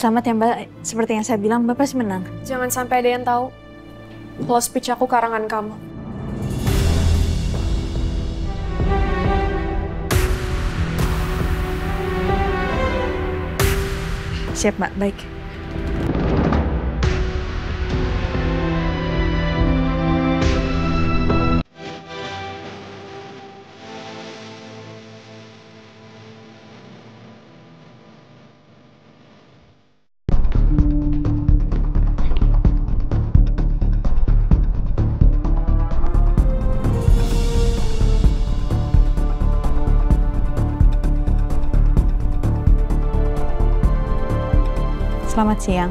Selamat ya Mbak, seperti yang saya bilang Mbak pasti menang. Jangan sampai ada yang tahu kalau speech aku karangan kamu. Siap Mbak, baik. Selamat siang.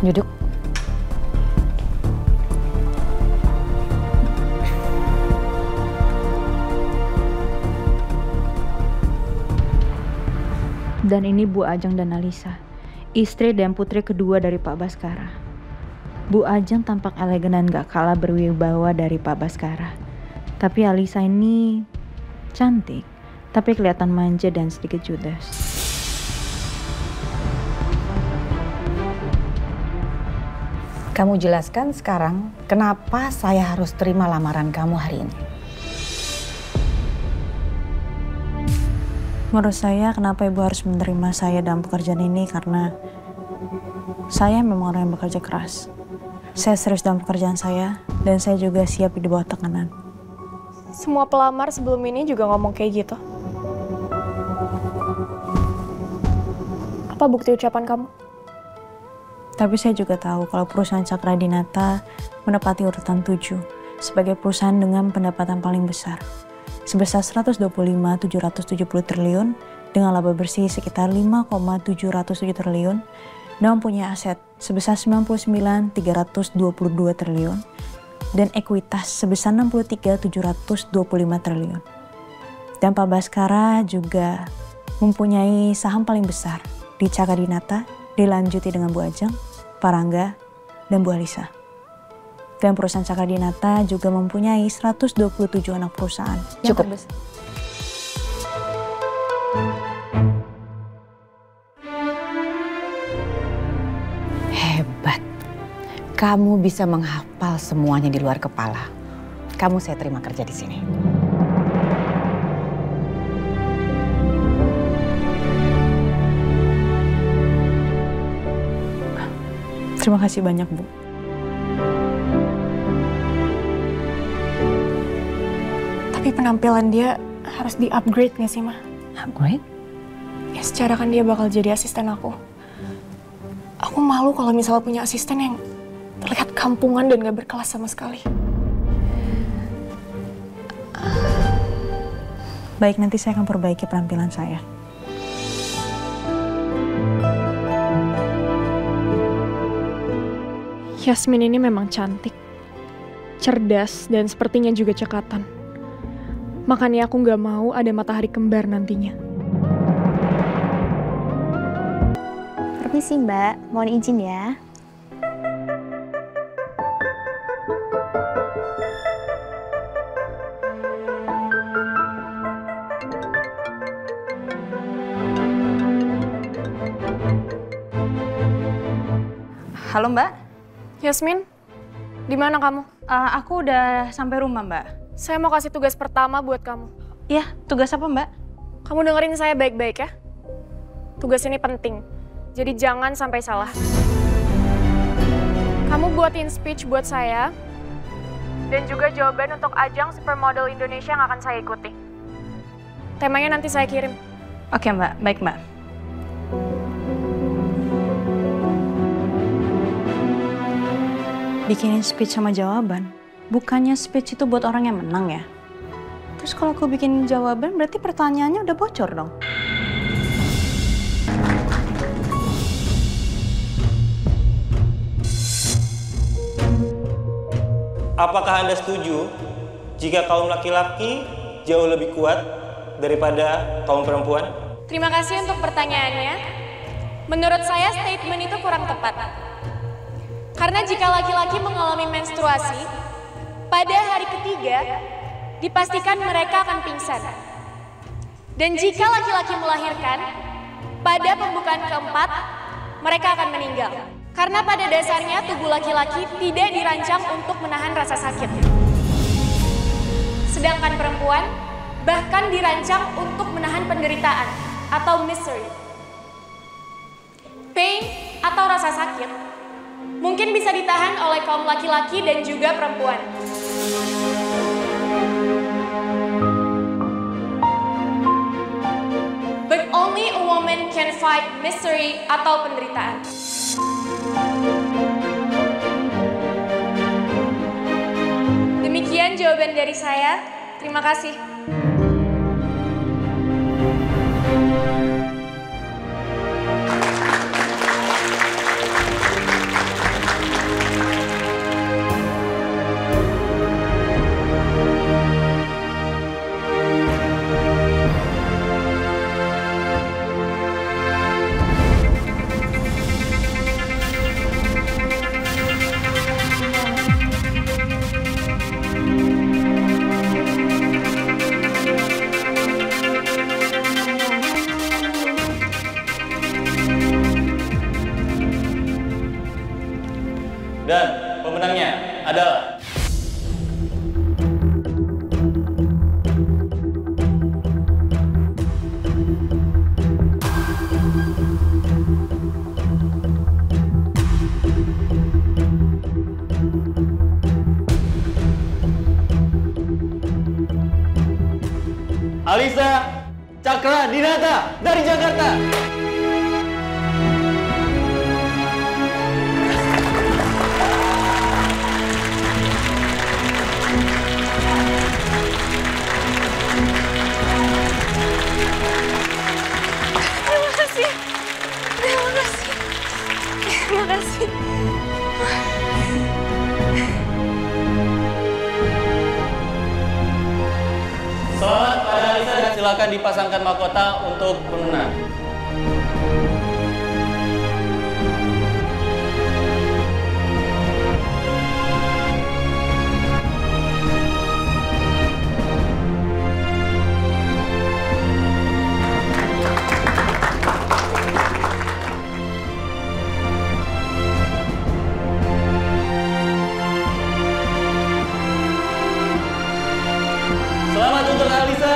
Duduk. Dan ini Bu Ajeng dan Alisa, istri dan putri kedua dari Pak Baskara. Bu Ajeng tampak elegan dan gak kalah berwibawa dari Pak Baskara. Tapi Alisa ini cantik, tapi kelihatan manja dan sedikit judes. Kamu jelaskan sekarang kenapa saya harus terima lamaran kamu hari ini. Menurut saya kenapa Ibu harus menerima saya dalam pekerjaan ini karena saya memang orang yang bekerja keras. Saya serius dalam pekerjaan saya dan saya juga siap di bawah tekanan. Semua pelamar sebelum ini juga ngomong kayak gitu. Apa bukti ucapan kamu? Tapi saya juga tahu kalau perusahaan Cakradinata menepati urutan 7 sebagai perusahaan dengan pendapatan paling besar. Sebesar 125.770 triliun dengan laba bersih sekitar 5,707 triliun dan mempunyai aset sebesar 99.322 triliun dan ekuitas sebesar 63.725 triliun. Dan Pak Baskara juga mempunyai saham paling besar di Cakradinata, dilanjuti dengan Bu Ajeng, Pak Rangga, dan Bu Alisa. Dan perusahaan Cakradinata juga mempunyai 127 anak perusahaan. Cukup. Hebat. Kamu bisa menghafal semuanya di luar kepala. Kamu saya terima kerja di sini. Terima kasih banyak, Bu. Tapi penampilan dia harus di-upgrade nggak sih, Ma? Upgrade? Ya secara kan dia bakal jadi asisten aku. Aku malu kalau misalnya punya asisten yang terlihat kampungan dan gak berkelas sama sekali. Baik, nanti saya akan perbaiki penampilan saya. Yasmin ini memang cantik, cerdas, dan sepertinya juga cekatan. Makanya aku gak mau ada matahari kembar nantinya. Permisi Mbak, mohon izin ya. Halo Mbak. Yasmin, di mana kamu? Aku udah sampai rumah Mbak. Saya mau kasih tugas pertama buat kamu. Iya, tugas apa Mbak? Kamu dengerin saya baik-baik ya. Tugas ini penting, jadi jangan sampai salah. Kamu buatin speech buat saya, dan juga jawaban untuk ajang Supermodel Indonesia yang akan saya ikuti. Temanya nanti saya kirim. Oke Mbak, baik Mbak. Bikinin speech sama jawaban. Bukannya speech itu buat orang yang menang ya? Terus kalau aku bikin jawaban berarti pertanyaannya udah bocor dong. Apakah Anda setuju jika kaum laki-laki jauh lebih kuat daripada kaum perempuan? Terima kasih untuk pertanyaannya. Menurut saya statement itu kurang tepat. Karena jika laki-laki mengalami menstruasi, pada hari ketiga, dipastikan mereka akan pingsan. Dan jika laki-laki melahirkan, pada pembukaan keempat, mereka akan meninggal. Karena pada dasarnya tubuh laki-laki tidak dirancang untuk menahan rasa sakit. Sedangkan perempuan bahkan dirancang untuk menahan penderitaan atau misery. Pain atau rasa sakit mungkin bisa ditahan oleh kaum laki-laki dan juga perempuan. But only a woman can fight misery atau penderitaan. Demikian jawaban dari saya. Terima kasih. Dan pemenangnya adalah Alisa Cakra Dinata dari Jakarta. Terima kasih. Selamat pada Alisa dan silakan dipasangkan mahkota untuk pemenang. Selamat untuk Alisa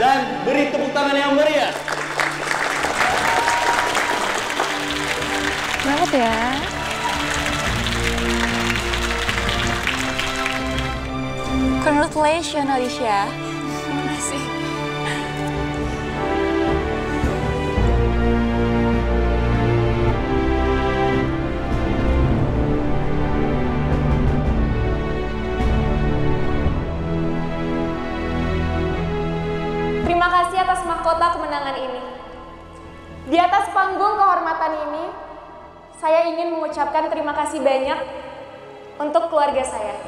dan beri tepuk tangan yang meriah. Selamat ya. Congratulations, Alicia. Terima kasih. Terima kasih atas mahkota kemenangan ini. Di atas panggung kehormatan ini, saya ingin mengucapkan terima kasih banyak untuk keluarga saya.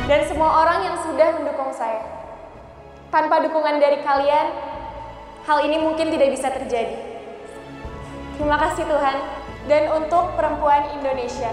Dan semua orang yang sudah mendukung saya. Tanpa dukungan dari kalian, hal ini mungkin tidak bisa terjadi. Terima kasih Tuhan, dan untuk perempuan Indonesia.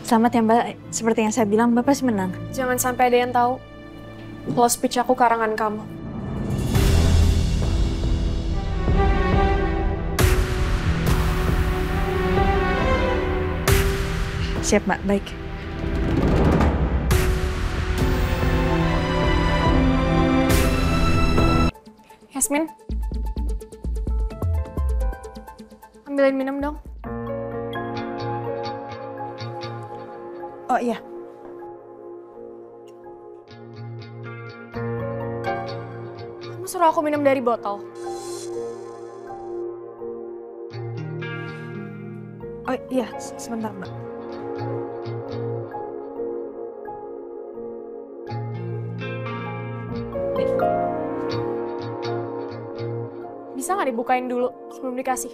Selamat ya Mbak, seperti yang saya bilang Mbak pasti menang. Jangan sampai ada yang tahu kalau speech aku karangan kamu. Siap Mbak, baik. Yasmin, ambilin minum dong. Oh iya. Kamu suruh aku minum dari botol. Oh iya, sebentar Mbak. nggak dibukain dulu sebelum dikasih?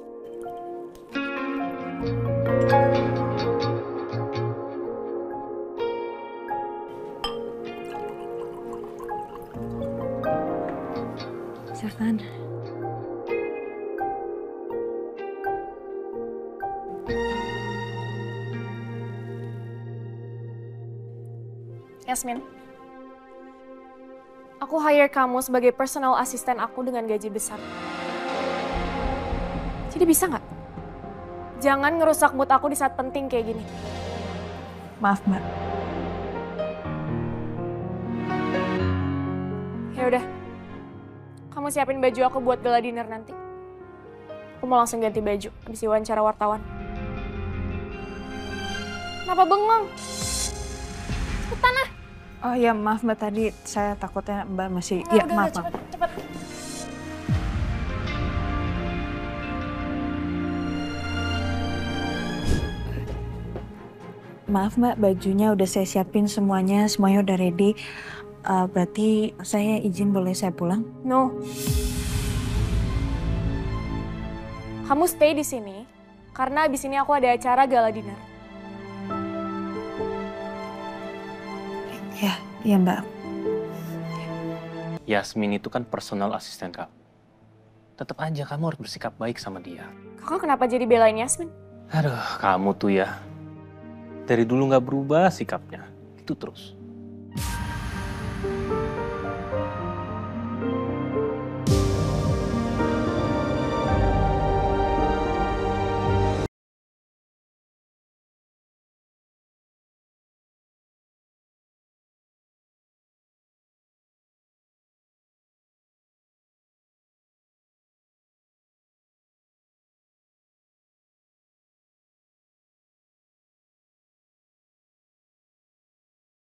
Silakan. Yasmin, aku hire kamu sebagai personal assistant aku dengan gaji besar. Jadi bisa nggak? Jangan ngerusak mood aku di saat penting kayak gini. Maaf, Mbak. Ya udah, kamu siapin baju aku buat gala dinner nanti. Aku mau langsung ganti baju habis wawancara wartawan. Kenapa bengong? Cepetan ah! Oh ya, maaf Mbak, tadi saya takutnya Mbak masih... Nggak, ya, udah, maaf. cepet. Maaf Mbak, bajunya udah saya siapin semuanya udah ready. Berarti saya izin boleh saya pulang? No. Kamu stay di sini karena abis ini aku ada acara gala dinner. Ya, iya Mbak. Yasmin itu kan personal asisten kamu. Tetap aja kamu harus bersikap baik sama dia. Kakak kenapa jadi belain Yasmin? Aduh, kamu tuh ya. Dari dulu nggak berubah sikapnya. Itu terus.